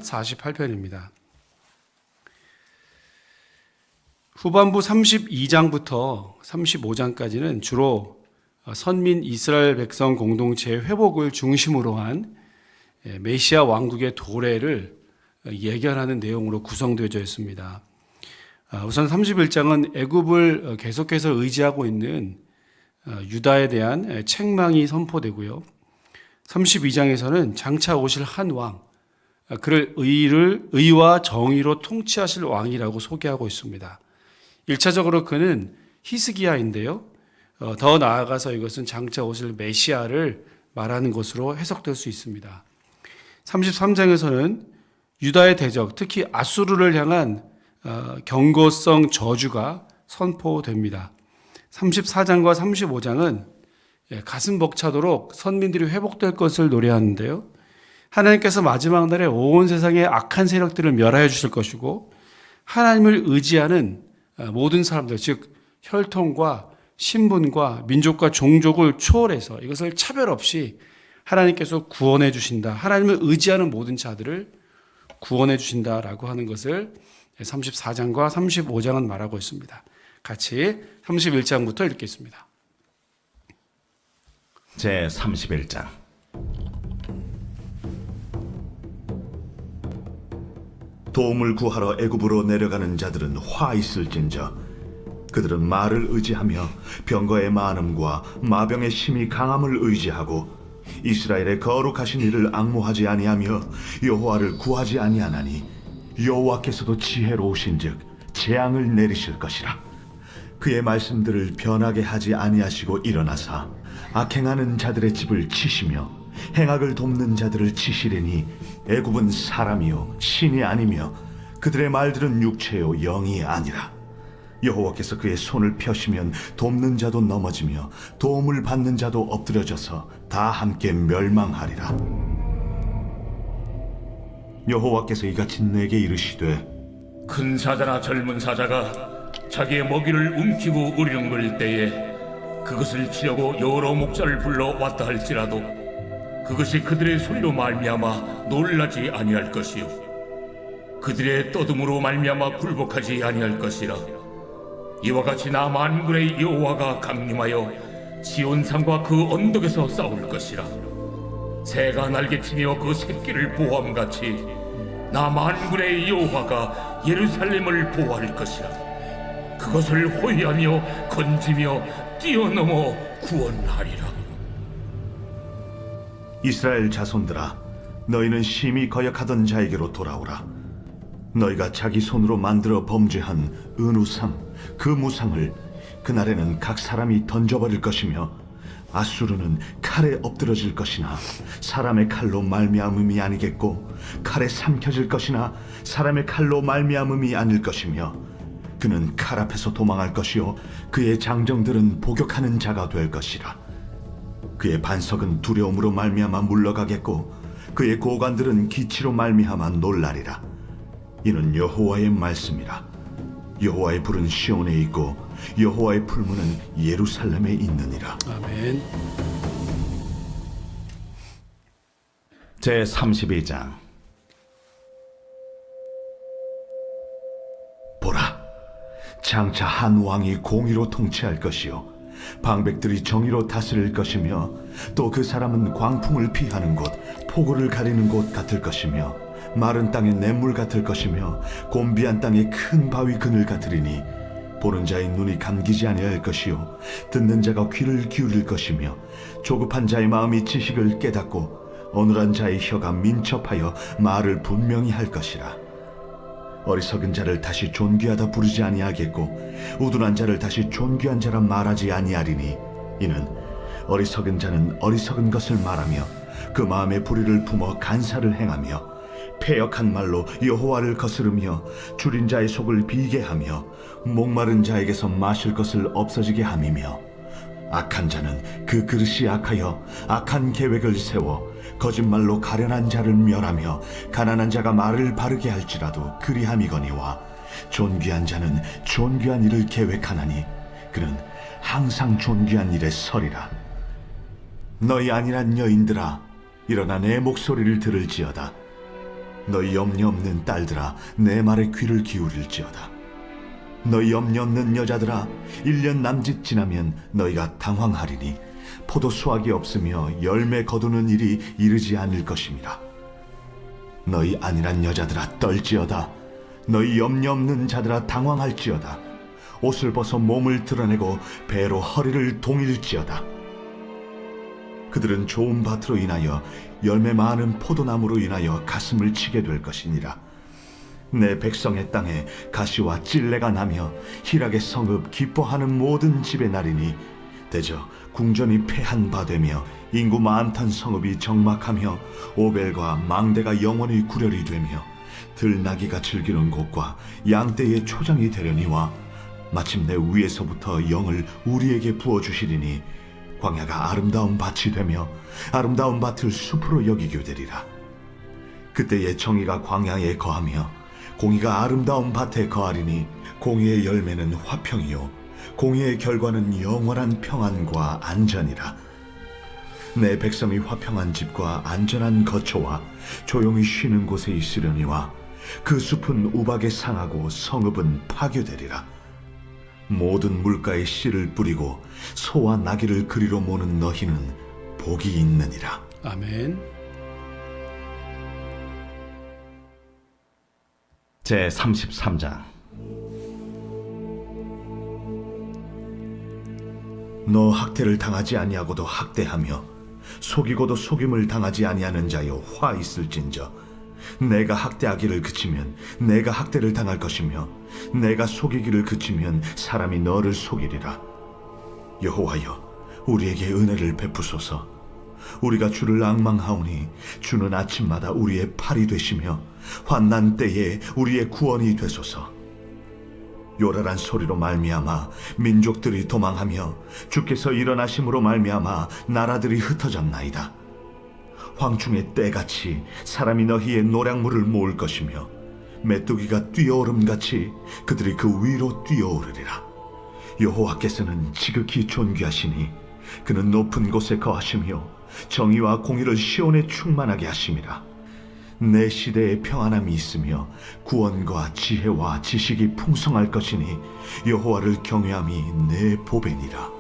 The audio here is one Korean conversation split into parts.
48편입니다. 후반부 32장부터 35장까지는 주로 선민 이스라엘 백성 공동체의 회복을 중심으로 한 메시아 왕국의 도래를 예견하는 내용으로 구성되어져 있습니다. 우선 31장은 애굽을 계속해서 의지하고 있는 유다에 대한 책망이 선포되고요. 32장에서는 장차 오실 한 왕, 그를 의와 정의로 통치하실 왕이라고 소개하고 있습니다. 1차적으로 그는 히스기야인데요. 더 나아가서 이것은 장차 오실 메시아를 말하는 것으로 해석될 수 있습니다. 33장에서는 유다의 대적, 특히 아수르를 향한 경고성 저주가 선포됩니다. 34장과 35장은 가슴 벅차도록 선민들이 회복될 것을 노래하는데요. 하나님께서 마지막 날에 온 세상의 악한 세력들을 멸하여 주실 것이고 하나님을 의지하는 모든 사람들, 즉 혈통과 신분과 민족과 종족을 초월해서 이것을 차별 없이 하나님께서 구원해 주신다. 하나님을 의지하는 모든 자들을 구원해 주신다라고 하는 것을 34장과 35장은 말하고 있습니다. 같이 31장부터 읽겠습니다. 제 31장. 도움을 구하러 애굽으로 내려가는 자들은 화 있을진저 그들은 말을 의지하며 병거의 많음과 마병의 심히 강함을 의지하고 이스라엘의 거룩하신 이를 앙모하지 아니하며 여호와를 구하지 아니하나니 여호와께서도 지혜로우신즉 재앙을 내리실 것이라. 그의 말씀들을 변하게 하지 아니하시고 일어나사 악행하는 자들의 집을 치시며 행악을 돕는 자들을 치시리니 애굽은 사람이요 신이 아니며 그들의 말들은 육체요 영이 아니라. 여호와께서 그의 손을 펴시면 돕는 자도 넘어지며 도움을 받는 자도 엎드려져서 다 함께 멸망하리라. 여호와께서 이같이 내게 이르시되 큰 사자나 젊은 사자가 자기의 먹이를 움키고 으르렁거릴 때에 그것을 치려고 여러 목자를 불러 왔다 할지라도 그것이 그들의 소리로 말미암아 놀라지 아니할 것이요 그들의 떠듬으로 말미암아 굴복하지 아니할 것이라. 이와 같이 나 만군의 여호와가 강림하여 시온산과 그 언덕에서 싸울 것이라. 새가 날개치며 그 새끼를 보호함같이 나 만군의 여호와가 예루살렘을 보호할 것이라. 그것을 호위하며 건지며 뛰어넘어 구원하리라. 이스라엘 자손들아 너희는 심히 거역하던 자에게로 돌아오라. 너희가 자기 손으로 만들어 범죄한 은우상 그 무상을 그날에는 각 사람이 던져버릴 것이며 아수르는 칼에 엎드러질 것이나 사람의 칼로 말미암음이 아니겠고 칼에 삼켜질 것이나 사람의 칼로 말미암음이 아닐 것이며 그는 칼 앞에서 도망할 것이요 그의 장정들은 복역하는 자가 될 것이라. 그의 반석은 두려움으로 말미암아 물러가겠고 그의 고관들은 기치로 말미암아 놀라리라. 이는 여호와의 말씀이라. 여호와의 불은 시온에 있고 여호와의 풀무는 예루살렘에 있느니라. 아멘. 제 32장. 보라, 장차 한 왕이 공의로 통치할 것이요 방백들이 정의로 다스릴 것이며 또 그 사람은 광풍을 피하는 곳, 폭우를 가리는 곳 같을 것이며 마른 땅의 냇물 같을 것이며 곤비한 땅의 큰 바위 그늘 같으리니 보는 자의 눈이 감기지 아니할 것이요 듣는 자가 귀를 기울일 것이며 조급한 자의 마음이 지식을 깨닫고 어눌한 자의 혀가 민첩하여 말을 분명히 할 것이라. 어리석은 자를 다시 존귀하다 부르지 아니하겠고 우둔한 자를 다시 존귀한 자라 말하지 아니하리니 이는 어리석은 자는 어리석은 것을 말하며 그 마음에 불의를 품어 간사를 행하며 패역한 말로 여호와를 거스르며 줄인 자의 속을 비게 하며 목마른 자에게서 마실 것을 없어지게 함이며 악한 자는 그 그릇이 악하여 악한 계획을 세워 거짓말로 가련한 자를 멸하며 가난한 자가 말을 바르게 할지라도 그리함이거니와 존귀한 자는 존귀한 일을 계획하나니 그는 항상 존귀한 일에 서리라. 너희 안일한 여인들아 일어나 내 목소리를 들을지어다. 너희 염려 없는 딸들아, 내 말에 귀를 기울일지어다. 너희 염려 없는 여자들아, 1년 남짓 지나면 너희가 당황하리니 포도 수확이 없으며 열매 거두는 일이 이르지 않을 것임이라. 너희 안일한 여자들아, 떨지어다. 너희 염려 없는 자들아, 당황할지어다. 옷을 벗어 몸을 드러내고 배로 허리를 동일지어다. 그들은 좋은 밭으로 인하여 열매 많은 포도나무로 인하여 가슴을 치게 될 것이니라. 내 백성의 땅에 가시와 찔레가 나며 희락의 성읍 기뻐하는 모든 집에 나리니 대저 궁전이 패한 바 되며 인구 많던 성읍이 정막하며 오벨과 망대가 영원히 구렬이 되며 들나귀가 즐기는 곳과 양떼의 초장이 되려니와 마침내 위에서부터 영을 우리에게 부어주시리니 광야가 아름다운 밭이 되며 아름다운 밭을 숲으로 여기게 되리라. 그때의 정의가 광야에 거하며 공의가 아름다운 밭에 거하리니 공의의 열매는 화평이요 공의의 결과는 영원한 평안과 안전이라. 내 백성이 화평한 집과 안전한 거처와 조용히 쉬는 곳에 있으려니와 그 숲은 우박에 상하고 성읍은 파괴되리라. 모든 물가에 씨를 뿌리고 소와 나귀를 그리로 모는 너희는 복이 있느니라. 아멘. 제 33장. 너 학대를 당하지 아니하고도 학대하며 속이고도 속임을 당하지 아니하는 자여, 화 있을진저. 내가 학대하기를 그치면 내가 학대를 당할 것이며 내가 속이기를 그치면 사람이 너를 속이리라. 여호와여, 우리에게 은혜를 베푸소서. 우리가 주를 앙망하오니 주는 아침마다 우리의 팔이 되시며 환난 때에 우리의 구원이 되소서. 요란한 소리로 말미암아 민족들이 도망하며 주께서 일어나심으로 말미암아 나라들이 흩어졌나이다. 황충의 때같이 사람이 너희의 노량물을 모을 것이며 메뚜기가 뛰어오름같이 그들이 그 위로 뛰어오르리라. 여호와께서는 지극히 존귀하시니 그는 높은 곳에 거하시며 정의와 공의를 시온에 충만하게 하심이라. 내 시대에 평안함이 있으며 구원과 지혜와 지식이 풍성할 것이니 여호와를 경외함이 내 보배니라.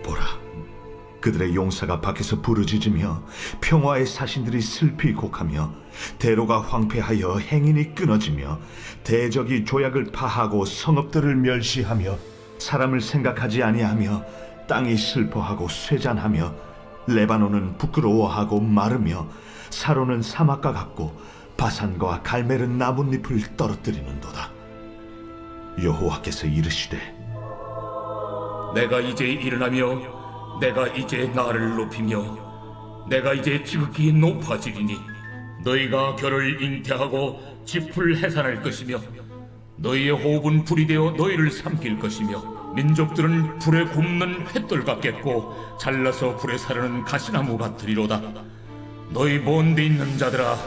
보라, 그들의 용사가 밖에서 부르짖으며 평화의 사신들이 슬피 곡하며 대로가 황폐하여 행인이 끊어지며 대적이 조약을 파하고 성읍들을 멸시하며 사람을 생각하지 아니하며 땅이 슬퍼하고 쇠잔하며 레바논은 부끄러워하고 마르며 사로는 사막과 같고 바산과 갈멜은 나뭇잎을 떨어뜨리는도다. 여호와께서 이르시되 내가 이제 일어나며 내가 이제 나를 높이며 내가 이제 지극히 높아지리니 너희가 결을 잉태하고 짚을 해산할 것이며 너희의 호흡은 불이 되어 너희를 삼킬 것이며 민족들은 불에 굽는 횃돌 같겠고 잘라서 불에 사르는 가시나무 같으리로다. 너희 먼 데 있는 자들아,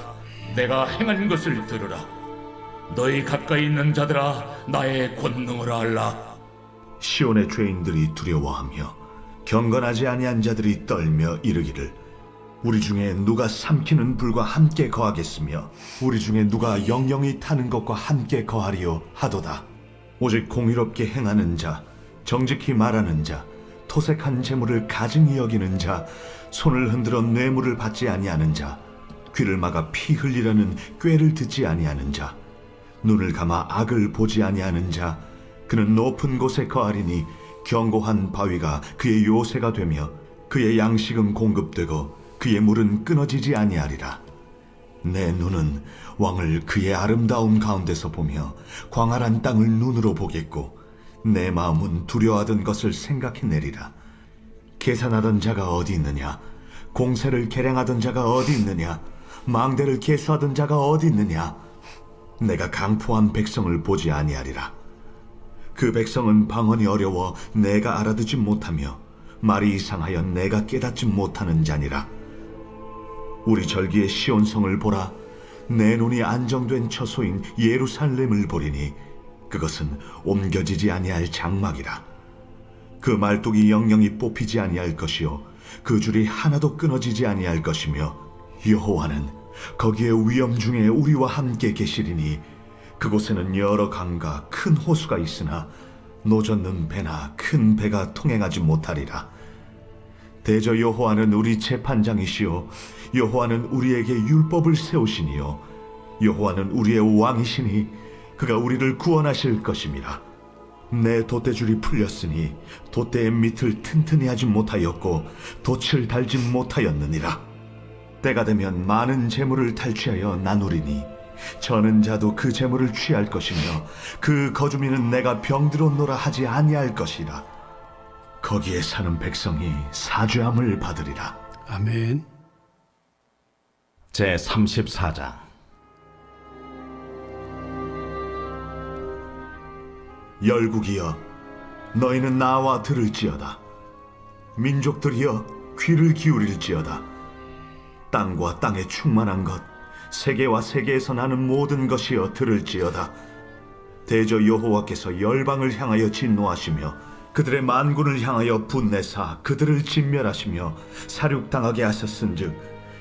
내가 행한 것을 들으라. 너희 가까이 있는 자들아, 나의 권능을 알라. 시온의 죄인들이 두려워하며 경건하지 아니한 자들이 떨며 이르기를 우리 중에 누가 삼키는 불과 함께 거하겠으며 우리 중에 누가 영영이 타는 것과 함께 거하리요 하도다. 오직 공의롭게 행하는 자, 정직히 말하는 자, 토색한 재물을 가증히 여기는 자, 손을 흔들어 뇌물을 받지 아니하는 자, 귀를 막아 피 흘리려는 꾀를 듣지 아니하는 자, 눈을 감아 악을 보지 아니하는 자, 그는 높은 곳에 거하리니 견고한 바위가 그의 요새가 되며 그의 양식은 공급되고 그의 물은 끊어지지 아니하리라. 내 눈은 왕을 그의 아름다움 가운데서 보며 광활한 땅을 눈으로 보겠고 내 마음은 두려워하던 것을 생각해내리라. 계산하던 자가 어디 있느냐? 공세를 계량하던 자가 어디 있느냐? 망대를 계수하던 자가 어디 있느냐? 내가 강포한 백성을 보지 아니하리라. 그 백성은 방언이 어려워 내가 알아듣지 못하며 말이 이상하여 내가 깨닫지 못하는 자니라. 우리 절기의 시온성을 보라. 내 눈이 안정된 처소인 예루살렘을 보리니 그것은 옮겨지지 아니할 장막이라. 그 말뚝이 영영이 뽑히지 아니할 것이요 그 줄이 하나도 끊어지지 아니할 것이며 여호와는 거기에 위험 중에 우리와 함께 계시리니 그곳에는 여러 강과 큰 호수가 있으나 노젓는 배나 큰 배가 통행하지 못하리라. 대저 여호와는 우리 재판장이시요 여호와는 우리에게 율법을 세우시니요 여호와는 우리의 왕이시니 그가 우리를 구원하실 것임이라. 내 돛대줄이 풀렸으니 돛대의 밑을 튼튼히 하지 못하였고 돛을 달지 못하였느니라. 때가 되면 많은 재물을 탈취하여 나누리니 저는 자도 그 재물을 취할 것이며 그 거주민은 내가 병들었노라 하지 아니할 것이라. 거기에 사는 백성이 사죄함을 받으리라. 아멘. 제 34장. 열국이여 너희는 나와 들을지어다. 민족들이여 귀를 기울일지어다. 땅과 땅에 충만한 것 세계와 세계에서 나는 모든 것이여 들을지어다. 대저 여호와께서 열방을 향하여 진노하시며 그들의 만군을 향하여 분내사 그들을 진멸하시며 사륙당하게 하셨은즉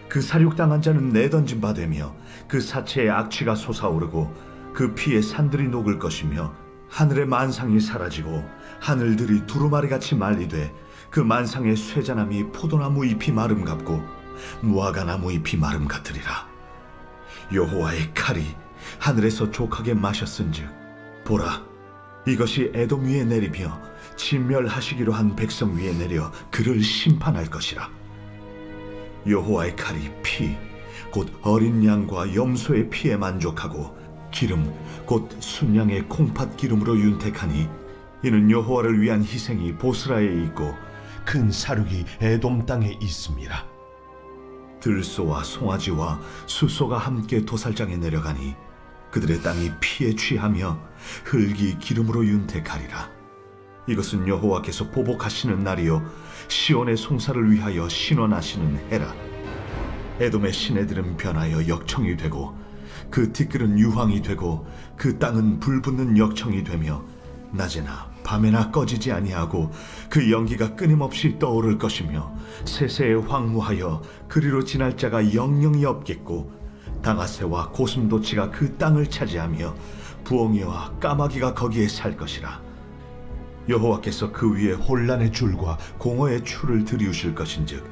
그 사륙당한 자는 내던진 바 되며 그 사체의 악취가 솟아오르고 그 피에 산들이 녹을 것이며 하늘의 만상이 사라지고 하늘들이 두루마리같이 말리되 그 만상의 쇠자나무 포도나무 잎이 마름 같고 무화과나무 잎이 마름 같으리라. 여호와의 칼이 하늘에서 족하게 마셨은즉 보라 이것이 에돔 위에 내리며 진멸하시기로 한 백성 위에 내려 그를 심판할 것이라. 여호와의 칼이 피 곧 어린 양과 염소의 피에 만족하고 기름 곧 순양의 콩팥 기름으로 윤택하니 이는 여호와를 위한 희생이 보스라에 있고 큰 사륙이 에돔 땅에 있습니다. 들소와 송아지와 숫소가 함께 도살장에 내려가니 그들의 땅이 피에 취하며 흙이 기름으로 윤택하리라. 이것은 여호와께서 보복하시는 날이요 시온의 송사를 위하여 신원하시는 해라. 에돔의 시내들은 변하여 역청이 되고 그 티끌은 유황이 되고 그 땅은 불붙는 역청이 되며 낮에나 밤에나 꺼지지 아니하고 그 연기가 끊임없이 떠오를 것이며 세세에 황무하여 그리로 지날 자가 영영이 없겠고 당아새와 고슴도치가 그 땅을 차지하며 부엉이와 까마귀가 거기에 살 것이라. 여호와께서 그 위에 혼란의 줄과 공허의 추를 들이우실 것인즉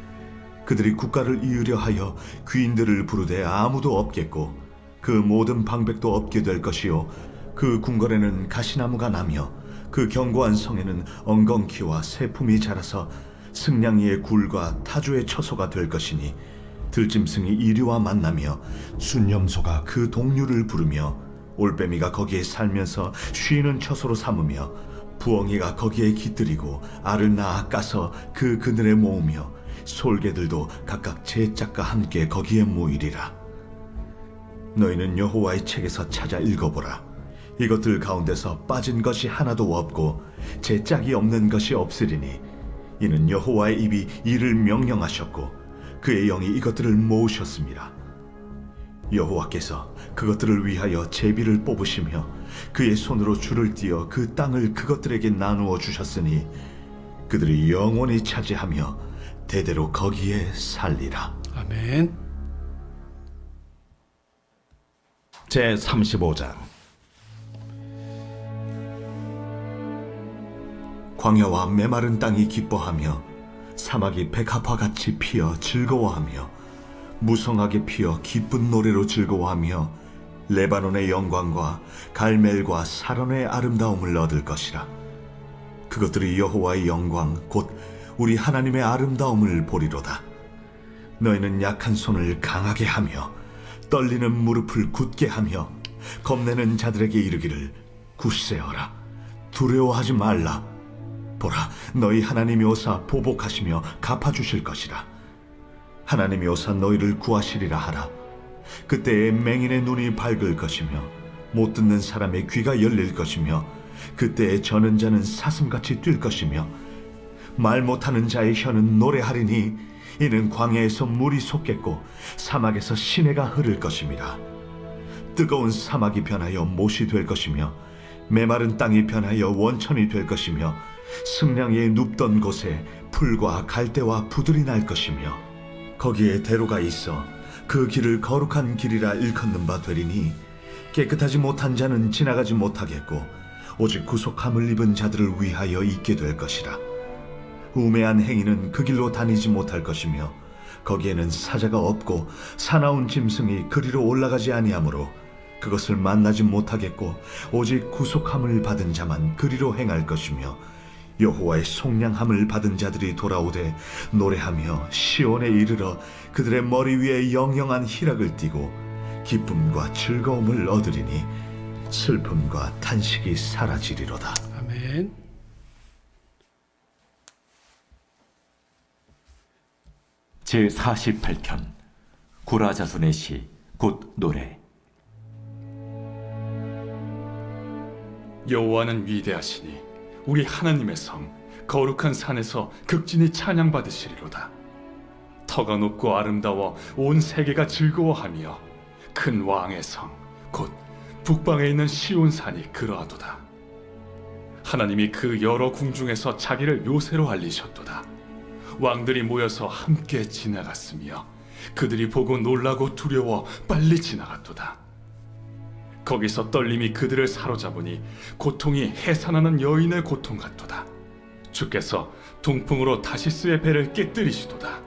그들이 국가를 이으려 하여 귀인들을 부르되 아무도 없겠고 그 모든 방백도 없게 될 것이요 그 궁궐에는 가시나무가 나며 그 견고한 성에는 엉겅퀴와 새품이 자라서 승냥이의 굴과 타조의 처소가 될 것이니 들짐승이 이리와 만나며 순염소가 그 동류를 부르며 올빼미가 거기에 살면서 쉬는 처소로 삼으며 부엉이가 거기에 깃들이고 알을 낳아 까서 그 그늘에 모으며 솔개들도 각각 제 짝과 함께 거기에 모이리라. 너희는 여호와의 책에서 찾아 읽어보라. 이것들 가운데서 빠진 것이 하나도 없고 제 짝이 없는 것이 없으리니 이는 여호와의 입이 이를 명령하셨고 그의 영이 이것들을 모으셨습니다. 여호와께서 그것들을 위하여 제비를 뽑으시며 그의 손으로 줄을 띄어 그 땅을 그것들에게 나누어 주셨으니 그들이 영원히 차지하며 대대로 거기에 살리라. 아멘. 제 35장. 광야와 메마른 땅이 기뻐하며 사막이 백합화같이 피어 즐거워하며 무성하게 피어 기쁜 노래로 즐거워하며 레바논의 영광과 갈멜과 사론의 아름다움을 얻을 것이라. 그것들이 여호와의 영광 곧 우리 하나님의 아름다움을 보리로다. 너희는 약한 손을 강하게 하며 떨리는 무릎을 굳게 하며 겁내는 자들에게 이르기를 굳세어라 두려워하지 말라. 보라 너희 하나님이 오사 보복하시며 갚아주실 것이라. 하나님이 오사 너희를 구하시리라 하라. 그때에 맹인의 눈이 밝을 것이며 못 듣는 사람의 귀가 열릴 것이며 그때에 저는 자는 사슴같이 뛸 것이며 말 못하는 자의 혀는 노래하리니 이는 광야에서 물이 솟겠고 사막에서 시내가 흐를 것임이라. 뜨거운 사막이 변하여 못이 될 것이며 메마른 땅이 변하여 원천이 될 것이며 승냥이의 눕던 곳에 풀과 갈대와 부들이 날 것이며 거기에 대로가 있어 그 길을 거룩한 길이라 일컫는 바 되리니 깨끗하지 못한 자는 지나가지 못하겠고 오직 구속함을 입은 자들을 위하여 있게 될 것이라. 우매한 행위는 그 길로 다니지 못할 것이며 거기에는 사자가 없고 사나운 짐승이 그리로 올라가지 아니하므로 그것을 만나지 못하겠고 오직 구속함을 받은 자만 그리로 행할 것이며 여호와의 속량함을 받은 자들이 돌아오되 노래하며 시온에 이르러 그들의 머리 위에 영영한 희락을 띠고 기쁨과 즐거움을 얻으리니 슬픔과 탄식이 사라지리로다. 아멘. 제48편 고라자손의 시 곧 노래. 여호와는 위대하시니 우리 하나님의 성 거룩한 산에서 극진히 찬양받으시리로다. 터가 높고 아름다워 온 세계가 즐거워하며 큰 왕의 성 곧 북방에 있는 시온산이 그러하도다. 하나님이 그 여러 궁중에서 자기를 요새로 알리셨도다. 왕들이 모여서 함께 지나갔으며 그들이 보고 놀라고 두려워 빨리 지나갔도다. 거기서 떨림이 그들을 사로잡으니 고통이 해산하는 여인의 고통 같도다. 주께서 동풍으로 다시스의 배를 깨뜨리시도다.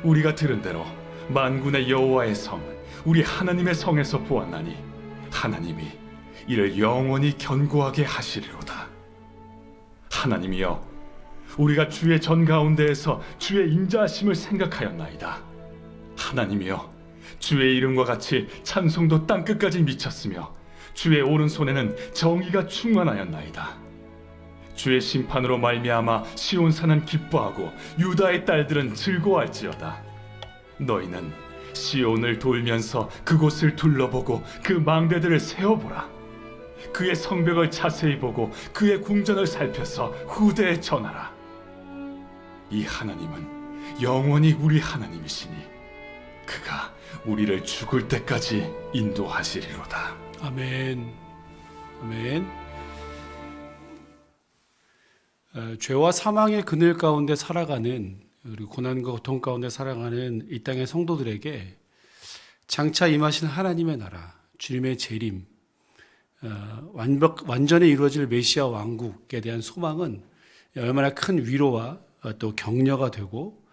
우리가 들은 대로 만군의 여호와의 성 우리 하나님의 성에서 보았나니 하나님이 이를 영원히 견고하게 하시리로다. 하나님이여, 우리가 주의 전 가운데에서 주의 인자하심을 생각하였나이다. 하나님이여, 주의 이름과 같이 찬송도 땅끝까지 미쳤으며 주의 오른손에는 정의가 충만하였나이다. 주의 심판으로 말미암아 시온산은 기뻐하고 유다의 딸들은 즐거워할지어다. 너희는 시온을 돌면서 그곳을 둘러보고 그 망대들을 세어보라. 그의 성벽을 자세히 보고 그의 궁전을 살펴서 후대에 전하라. 이 하나님은 영원히 우리 하나님이시니 그가 우리를 죽을 때까지 인도하시리로다. 아멘. 아멘. 죄와 사망의 그늘 가운데 살아가는, 그리고 고난과 고통 가운데 살아가는 이 땅의 성도들에게 장차 임하신 하나님의 나라, 주님의 재림, 완전히 이루어질 메시아 왕국에 대한 소망은 얼마나 큰 위로와 또 격려가 되고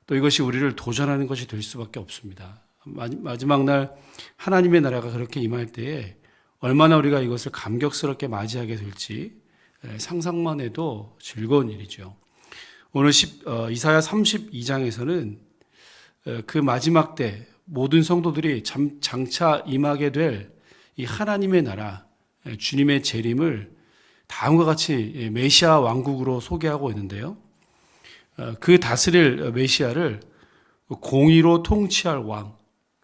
또 이것이 우리를 도전하는 것이 될 수밖에 없습니다. 마지막 날 하나님의 나라가 그렇게 임할 때에 얼마나 우리가 이것을 감격스럽게 맞이하게 될지 상상만 해도 즐거운 일이죠. 오늘 이사야 32장에서는 그 마지막 때 모든 성도들이 장차 임하게 될 이 하나님의 나라, 주님의 재림을 다음과 같이 메시아 왕국으로 소개하고 있는데요. 그 다스릴 메시아를 공의로 통치할 왕,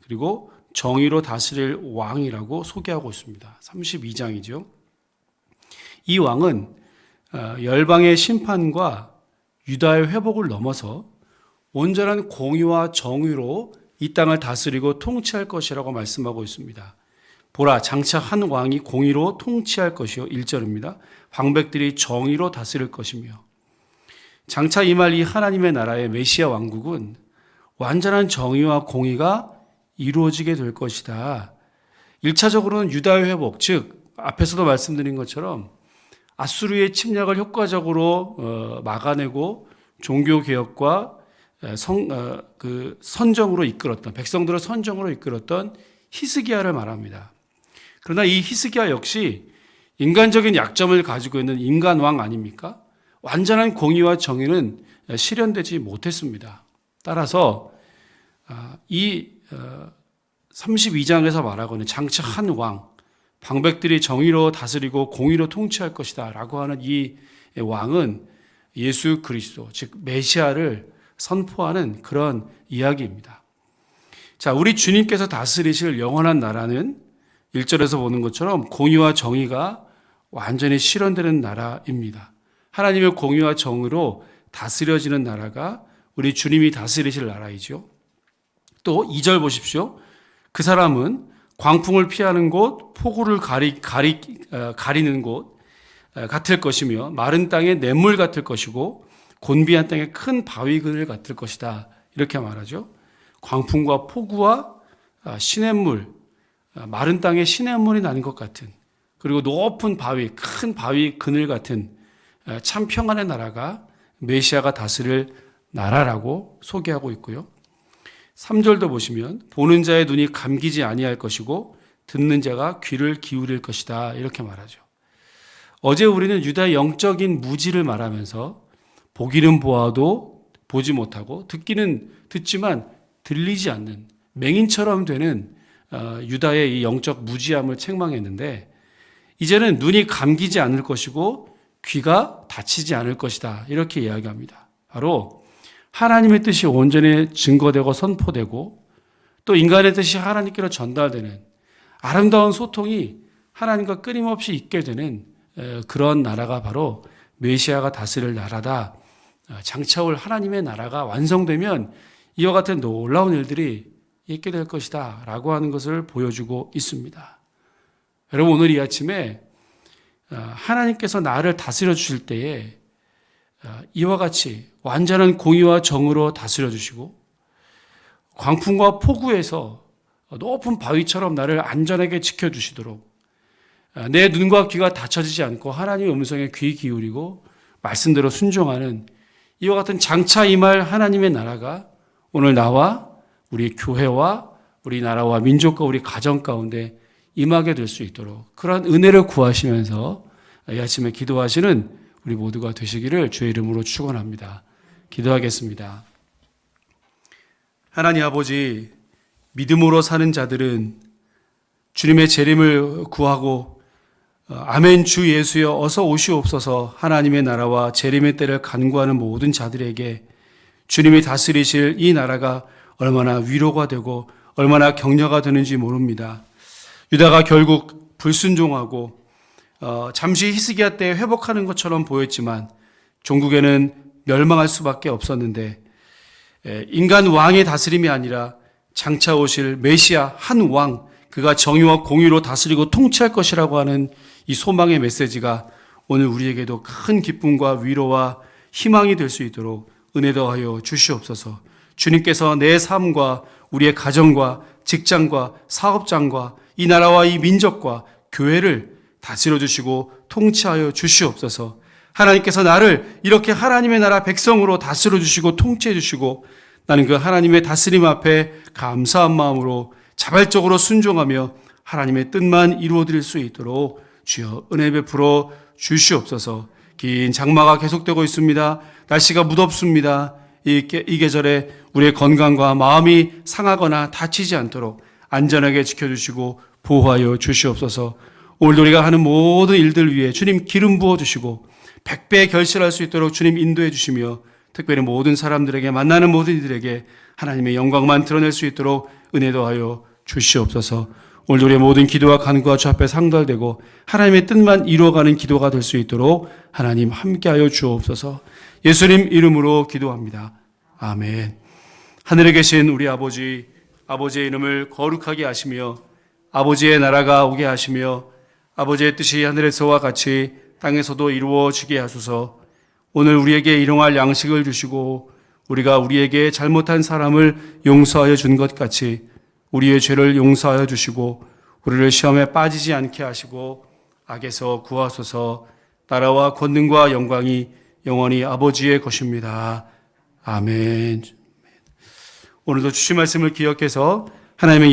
그리고 정의로 다스릴 왕이라고 소개하고 있습니다. 32장이죠. 이 왕은 열방의 심판과 유다의 회복을 넘어서 온전한 공의와 정의로 이 땅을 다스리고 통치할 것이라고 말씀하고 있습니다. 보라, 장차 한 왕이 공의로 통치할 것이요. 1절입니다. 방백들이 정의로 다스릴 것이며, 장차 임할 이 하나님의 나라의 메시아 왕국은 완전한 정의와 공의가 이루어지게 될 것이다. 1차적으로는 유다의 회복, 즉 앞에서도 말씀드린 것처럼 아수르의 침략을 효과적으로 막아내고 종교개혁과 선정으로 이끌었던, 백성들을 선정으로 이끌었던 히스기야를 말합니다. 그러나 이 히스기야 역시 인간적인 약점을 가지고 있는 인간왕 아닙니까? 완전한 공의와 정의는 실현되지 못했습니다. 따라서 이 32장에서 말하고는 장차 한 왕, 방백들이 정의로 다스리고 공의로 통치할 것이다 라고 하는 이 왕은 예수 그리스도, 즉 메시아를 선포하는 그런 이야기입니다. 자, 우리 주님께서 다스리실 영원한 나라는 1절에서 보는 것처럼 공의와 정의가 완전히 실현되는 나라입니다. 하나님의 공의와 정의로 다스려지는 나라가 우리 주님이 다스리실 나라이죠. 또 2절 보십시오. 그 사람은 광풍을 피하는 곳, 폭우를 가리는 곳 같을 것이며 마른 땅의 냇물 같을 것이고 곤비한 땅의 큰 바위 그늘 같을 것이다. 이렇게 말하죠. 광풍과 폭우와 시냇물, 마른 땅에 시냇물이 나는 것 같은, 그리고 높은 바위, 큰 바위 그늘 같은 참 평안의 나라가 메시아가 다스릴 나라라고 소개하고 있고요. 3절도 보시면 보는 자의 눈이 감기지 아니할 것이고 듣는 자가 귀를 기울일 것이다, 이렇게 말하죠. 어제 우리는 유다의 영적인 무지를 말하면서 보기는 보아도 보지 못하고 듣기는 듣지만 들리지 않는 맹인처럼 되는 유다의 이 영적 무지함을 책망했는데, 이제는 눈이 감기지 않을 것이고 귀가 닫히지 않을 것이다, 이렇게 이야기합니다. 바로 하나님의 뜻이 온전히 증거되고 선포되고 또 인간의 뜻이 하나님께로 전달되는 아름다운 소통이 하나님과 끊임없이 있게 되는 그런 나라가 바로 메시아가 다스릴 나라다. 장차 올 하나님의 나라가 완성되면 이와 같은 놀라운 일들이 있게 될 것이다 라고 하는 것을 보여주고 있습니다. 여러분, 오늘 이 아침에 하나님께서 나를 다스려 주실 때에 이와 같이 완전한 공의와 정의로 다스려 주시고 광풍과 폭우에서 높은 바위처럼 나를 안전하게 지켜주시도록 내 눈과 귀가 닫혀지지 않고 하나님의 음성에 귀 기울이고 말씀대로 순종하는 이와 같은 장차 임할 하나님의 나라가 오늘 나와 우리 교회와 우리 나라와 민족과 우리 가정 가운데 임하게 될 수 있도록 그러한 은혜를 구하시면서 이 아침에 기도하시는 우리 모두가 되시기를 주의 이름으로 축원합니다. 기도하겠습니다. 하나님 아버지, 믿음으로 사는 자들은 주님의 재림을 구하고 아멘 주 예수여 어서 오시옵소서 하나님의 나라와 재림의 때를 간구하는 모든 자들에게 주님이 다스리실 이 나라가 얼마나 위로가 되고 얼마나 격려가 되는지 모릅니다. 유다가 결국 불순종하고 잠시 히스기야 때 회복하는 것처럼 보였지만 종국에는 멸망할 수밖에 없었는데 인간 왕의 다스림이 아니라 장차 오실 메시아 한 왕, 그가 정의와 공의로 다스리고 통치할 것이라고 하는 이 소망의 메시지가 오늘 우리에게도 큰 기쁨과 위로와 희망이 될 수 있도록 은혜 더하여 주시옵소서. 주님께서 내 삶과 우리의 가정과 직장과 사업장과 이 나라와 이 민족과 교회를 다스려 주시고 통치하여 주시옵소서. 하나님께서 나를 이렇게 하나님의 나라 백성으로 다스려 주시고 통치해 주시고 나는 그 하나님의 다스림 앞에 감사한 마음으로 자발적으로 순종하며 하나님의 뜻만 이루어 드릴 수 있도록 주여 은혜 베풀어 주시옵소서. 긴 장마가 계속되고 있습니다. 날씨가 무덥습니다. 이 계절에 우리의 건강과 마음이 상하거나 다치지 않도록 안전하게 지켜주시고 보호하여 주시옵소서. 오늘도 우리가 하는 모든 일들 위해 주님 기름 부어주시고 100배 결실할 수 있도록 주님 인도해 주시며 특별히 모든 사람들에게 만나는 모든 이들에게 하나님의 영광만 드러낼 수 있도록 은혜 더하여 주시옵소서. 오늘도 우리의 모든 기도와 간구가 주 앞에 상달되고 하나님의 뜻만 이루어가는 기도가 될 수 있도록 하나님 함께하여 주옵소서. 예수님 이름으로 기도합니다. 아멘. 하늘에 계신 우리 아버지, 아버지의 이름을 거룩하게 하시며 아버지의 나라가 오게 하시며 아버지의 뜻이 하늘에서와 같이 땅에서도 이루어지게 하소서. 오늘 우리에게 일용할 양식을 주시고 우리가 우리에게 잘못한 사람을 용서하여 준 것 같이 우리의 죄를 용서하여 주시고 우리를 시험에 빠지지 않게 하시고 악에서 구하소서. 나라와 권능과 영광이 영원히 아버지의 것입니다. 아멘. 오늘도 주신 말씀을 기억해서 하나님의